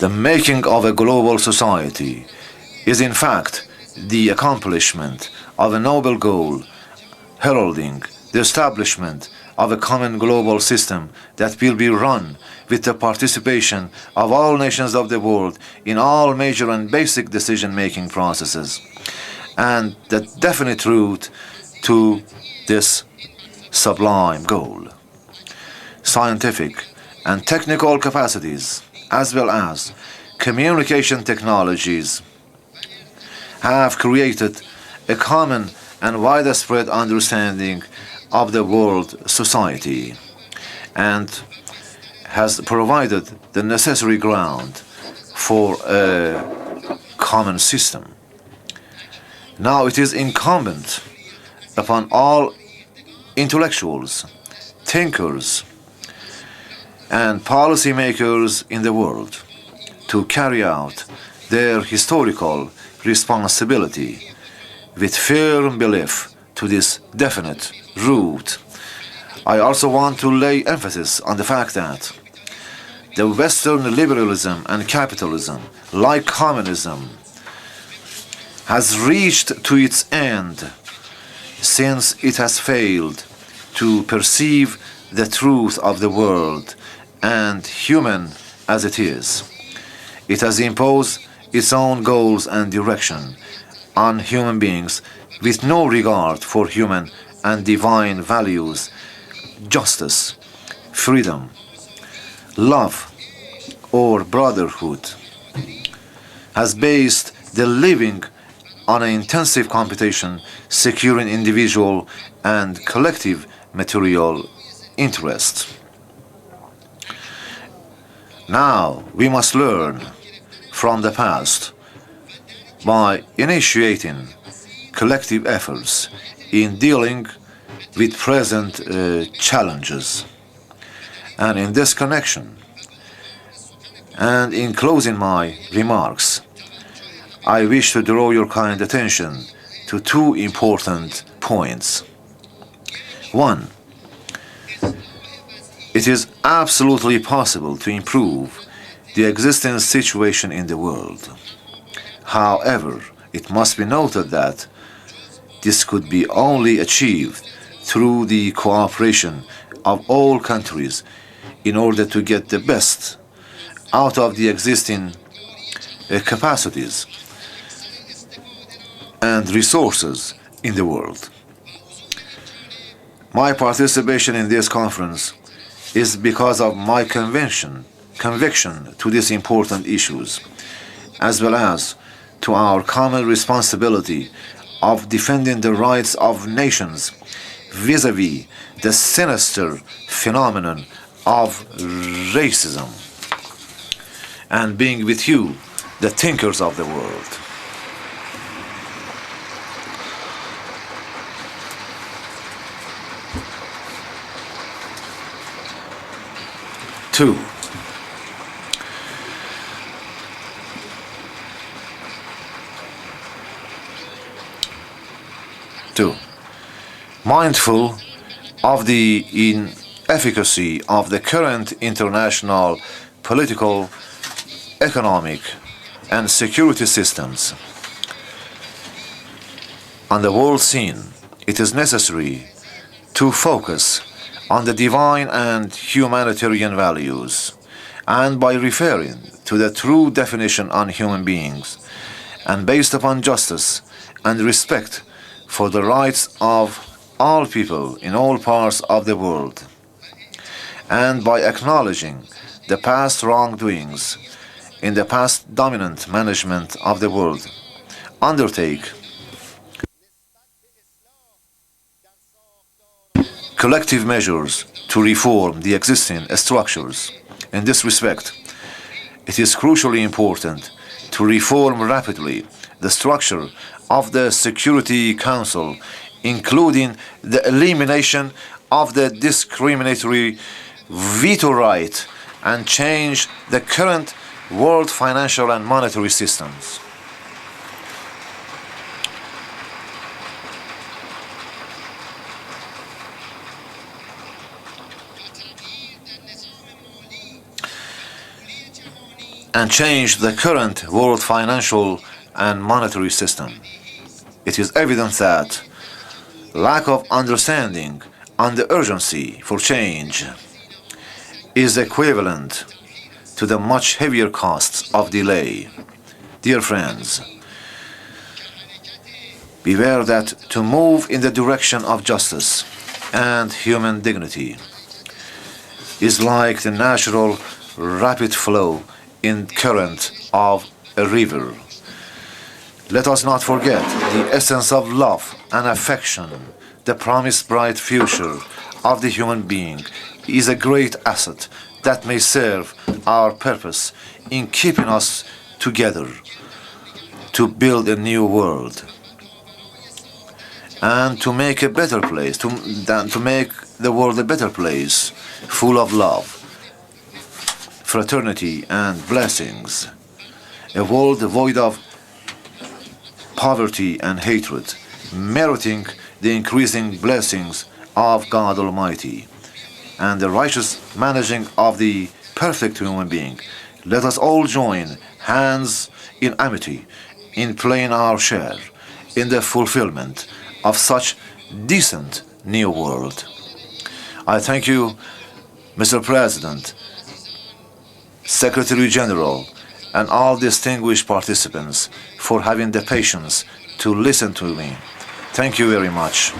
The making of a global society is in fact the accomplishment of a noble goal, heralding the establishment of a common global system that will be run with the participation of all nations of the world in all major and basic decision-making processes. And the definite route to this sublime goal. Scientific and technical capacities, as well as communication technologies, have created a common and widespread understanding of the world society and has provided the necessary ground for a common system. Now it is incumbent upon all intellectuals, thinkers, and policymakers in the world to carry out their historical responsibility with firm belief to this definite route. I also want to lay emphasis on the fact that the Western liberalism and capitalism, like communism, has reached to its end since it has failed to perceive the truth of the world and human as it is. It has imposed its own goals and direction on human beings with no regard for human and divine values, justice, freedom, love, or brotherhood, has based the living on an intensive competition securing individual and collective material interests. Now we must learn from the past by initiating collective efforts in dealing with present challenges. And in this connection, and in closing my remarks, I wish to draw your kind attention to two important points. One, it is absolutely possible to improve the existing situation in the world. However, it must be noted that this could be only achieved through the cooperation of all countries in order to get the best out of the existing capacities and resources in the world. My participation in this conference is because of my conviction to these important issues, as well as to our common responsibility of defending the rights of nations vis-à-vis the sinister phenomenon of racism, and being with you, the thinkers of the world. Two, mindful of the inefficacy of the current international political, economic, and security systems on the world scene, it is necessary to focus on the divine and humanitarian values, and by referring to the true definition on human beings, and based upon justice and respect for the rights of all people in all parts of the world, and by acknowledging the past wrongdoings in the past dominant management of the world, undertake collective measures to reform the existing structures. In this respect, it is crucially important to reform rapidly the structure of the Security Council, including the elimination of the discriminatory veto right and change the current world financial and monetary systems. and change the current world financial and monetary system. It is evident that lack of understanding and the urgency for change is equivalent to the much heavier costs of delay. Dear friends, beware that to move in the direction of justice and human dignity is like the natural rapid flow in current of a river. Let us not forget the essence of love and affection. The promised bright future of the human being is a great asset that may serve our purpose in keeping us together to build a new world and to make a better place, to make the world a better place, full of love, fraternity and blessings, a world devoid of poverty and hatred, meriting the increasing blessings of God Almighty and the righteous managing of the perfect human being. Let us all join hands in amity in playing our share in the fulfillment of such decent new world. I thank you, Mr. President, Secretary General, and all distinguished participants for having the patience to listen to me. Thank you very much.